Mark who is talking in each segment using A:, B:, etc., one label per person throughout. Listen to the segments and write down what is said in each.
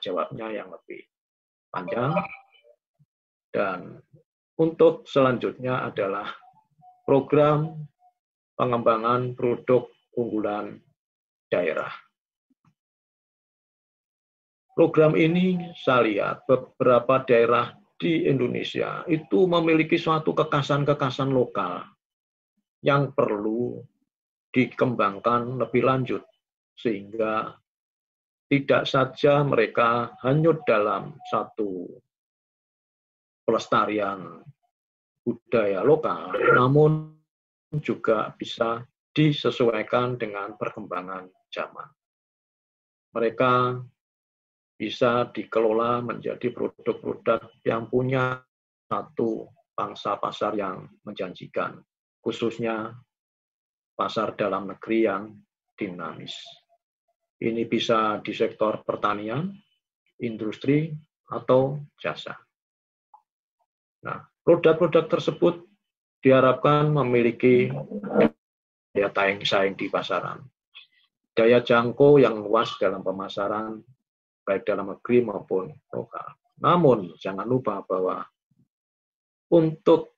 A: jawabnya yang lebih panjang. Dan untuk selanjutnya adalah program pengembangan produk unggulan daerah. Program ini saya lihat beberapa daerah di Indonesia itu memiliki suatu kekhasan-kekhasan lokal yang perlu dikembangkan lebih lanjut, sehingga tidak saja mereka hanyut dalam satu pelestarian budaya lokal, namun juga bisa disesuaikan dengan perkembangan zaman. Mereka bisa dikelola menjadi produk-produk yang punya satu pangsa pasar yang menjanjikan, khususnya pasar dalam negeri yang dinamis. Ini bisa di sektor pertanian, industri, atau jasa. Nah, produk-produk tersebut diharapkan memiliki daya saing di pasaran, daya jangkau yang luas dalam pemasaran, baik dalam negeri maupun lokal. Namun, jangan lupa bahwa untuk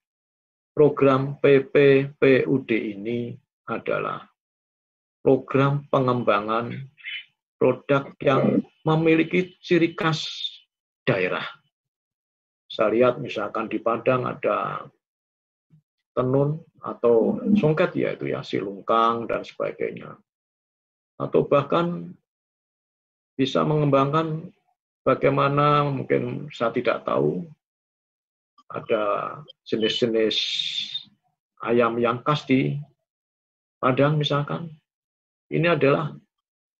A: program PPPUD ini adalah program pengembangan produk yang memiliki ciri khas daerah. Saya lihat misalkan di Padang ada tenun atau songket, yaitu ya silungkang dan sebagainya. Atau bahkan bisa mengembangkan bagaimana, mungkin saya tidak tahu, ada jenis-jenis ayam yang khas di Padang misalkan. Ini adalah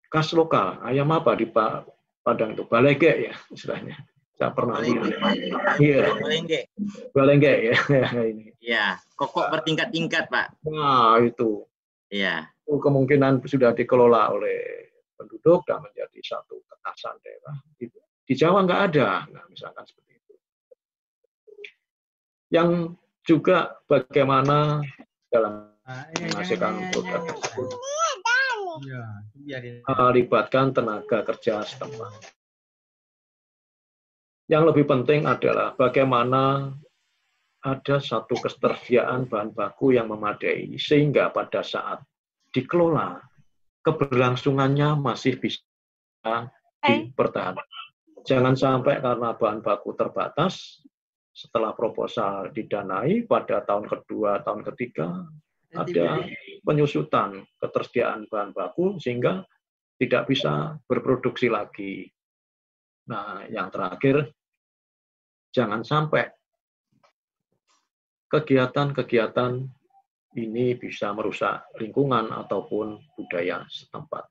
A: khas lokal. Ayam apa di Padang itu? Balenge ya istilahnya. Saya pernah lihat. Iya. Balenge ya. Ini.
B: Ya, kokok bertingkat-tingkat, Pak.
A: Nah, itu.
B: Iya.
A: Kemungkinan sudah dikelola oleh penduduk dan menjadi satu kekhasan daerah. Di Jawa nggak ada, nah, misalkan seperti itu. Yang juga bagaimana dalam menghasilkan produk tersebut melibatkan tenaga kerja setempat. Yang lebih penting adalah bagaimana ada satu ketersediaan bahan baku yang memadai, sehingga pada saat dikelola keberlangsungannya masih bisa dipertahankan. Jangan sampai karena bahan baku terbatas, setelah proposal didanai pada tahun kedua, tahun ketiga, ada penyusutan ketersediaan bahan baku sehingga tidak bisa berproduksi lagi. Nah, yang terakhir, jangan sampai kegiatan-kegiatan ini bisa merusak lingkungan ataupun budaya setempat.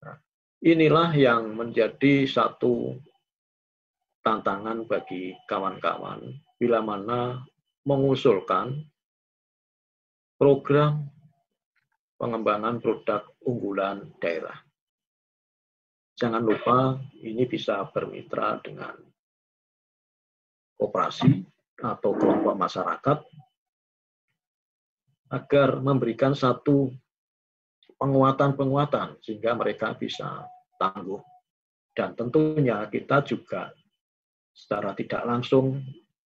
A: Nah, inilah yang menjadi satu tantangan bagi kawan-kawan bila mana mengusulkan program pengembangan produk unggulan daerah. Jangan lupa ini bisa bermitra dengan koperasi atau kelompok masyarakat agar memberikan satu penguatan-penguatan sehingga mereka bisa tangguh. Dan tentunya kita juga secara tidak langsung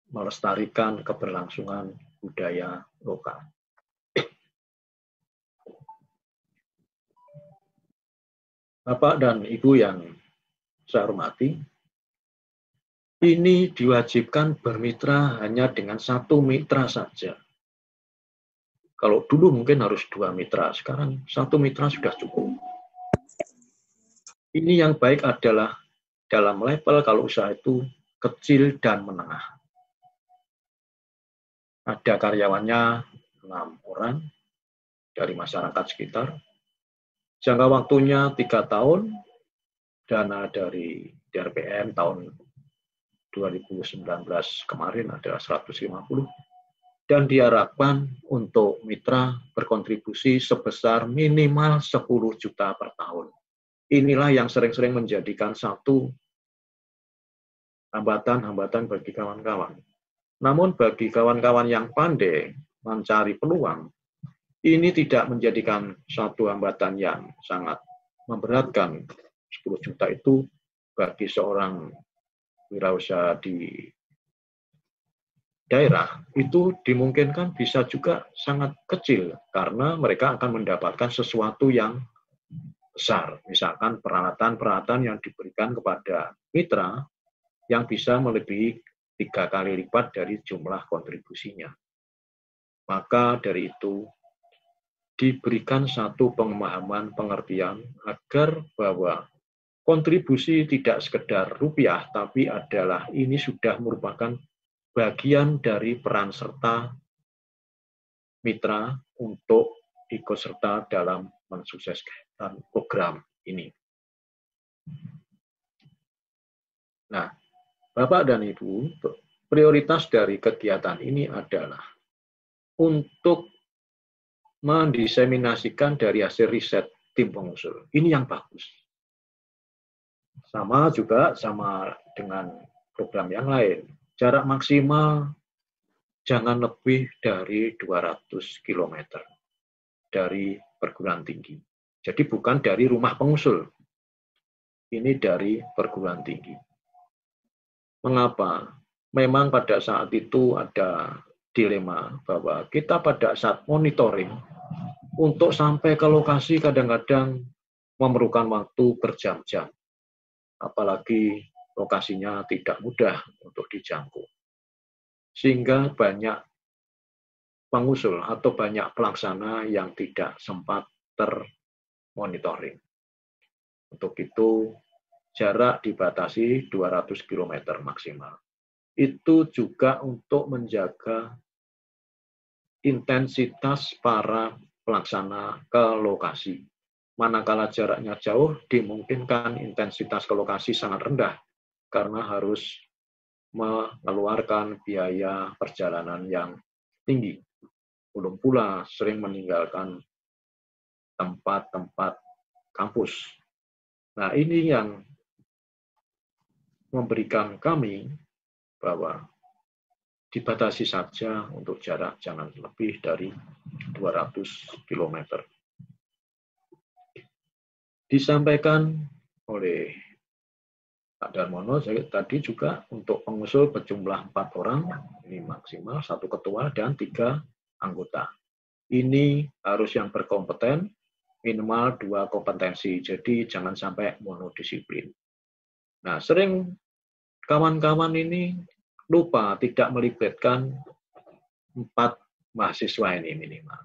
A: melestarikan keberlangsungan budaya lokal. Bapak dan Ibu yang saya hormati, ini diwajibkan bermitra hanya dengan satu mitra saja. Kalau dulu mungkin harus 2 mitra, sekarang 1 mitra sudah cukup. Ini yang baik adalah dalam level kalau usaha itu kecil dan menengah. Ada karyawannya 6 orang dari masyarakat sekitar. Jangka waktunya 3 tahun, dana dari DRPM tahun 2019 kemarin adalah 150, dan diharapkan untuk mitra berkontribusi sebesar minimal 10 juta per tahun. Inilah yang sering-sering menjadikan satu hambatan-hambatan bagi kawan-kawan. Namun bagi kawan-kawan yang pandai mencari peluang, ini tidak menjadikan satu hambatan yang sangat memberatkan 10 juta itu bagi seorang wirausaha di daerah itu dimungkinkan bisa juga sangat kecil karena mereka akan mendapatkan sesuatu yang besar. Misalkan peralatan-peralatan yang diberikan kepada mitra yang bisa melebihi 3 kali lipat dari jumlah kontribusinya. Maka dari itu diberikan satu pemahaman pengertian agar bahwa kontribusi tidak sekedar rupiah, tapi adalah ini sudah merupakan bagian dari peran serta mitra untuk ikut serta dalam mensukseskan program ini. Nah, Bapak dan Ibu, prioritas dari kegiatan ini adalah untuk mendiseminasikan dari hasil riset tim pengusul. Ini yang bagus. Sama juga sama dengan program yang lain. Jarak maksimal jangan lebih dari 200 km dari perguruan tinggi. Jadi bukan dari rumah pengusul. Ini dari perguruan tinggi. Mengapa? Memang pada saat itu ada dilema bahwa kita pada saat monitoring untuk sampai ke lokasi kadang-kadang memerlukan waktu berjam-jam. Apalagi lokasinya tidak mudah untuk dijangkau. Sehingga banyak pengusul atau banyak pelaksana yang tidak sempat termonitoring. Untuk itu, jarak dibatasi 200 km maksimal. Itu juga untuk menjaga intensitas para pelaksana ke lokasi. Manakala jaraknya jauh, dimungkinkan intensitas ke lokasi sangat rendah karena harus mengeluarkan biaya perjalanan yang tinggi. Belum pula sering meninggalkan tempat-tempat kampus. Nah, ini yang memberikan kami bahwa dibatasi saja untuk jarak jangan lebih dari 200 km. Disampaikan oleh Pak Darmono tadi juga untuk pengusul berjumlah 4 orang, ini maksimal 1 ketua dan 3 anggota. Ini harus yang berkompeten, minimal 2 kompetensi, jadi jangan sampai monodisiplin. Nah, sering kawan-kawan ini lupa tidak melibatkan 4 mahasiswa ini minimal.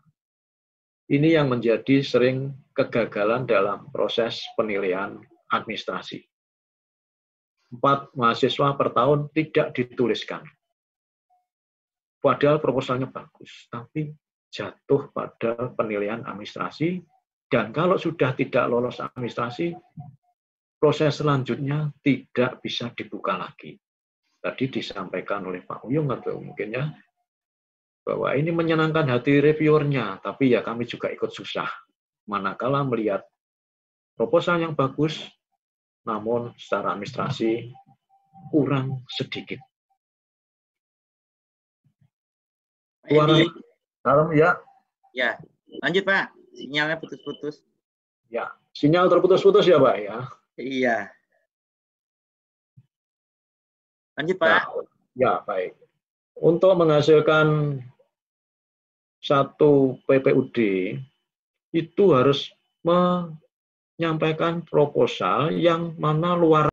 A: Ini yang menjadi sering kegagalan dalam proses penilaian administrasi. 4 mahasiswa per tahun tidak dituliskan. Padahal proposalnya bagus, tapi jatuh pada penilaian administrasi, dan kalau sudah tidak lolos administrasi, proses selanjutnya tidak bisa dibuka lagi. Tadi disampaikan oleh Pak Uyung atau mungkin ya, bahwa ini menyenangkan hati reviewernya, tapi ya kami juga ikut susah. Manakala melihat proposal yang bagus, namun secara administrasi kurang sedikit. Dalam ya.
B: Ya, lanjut Pak. Sinyalnya putus-putus.
A: Ya, sinyal terputus-putus ya Pak ya.
B: Iya. Lanjut Pak.
A: Ya, baik. Untuk menghasilkan satu PPUD itu harus menyampaikan proposal yang mana luar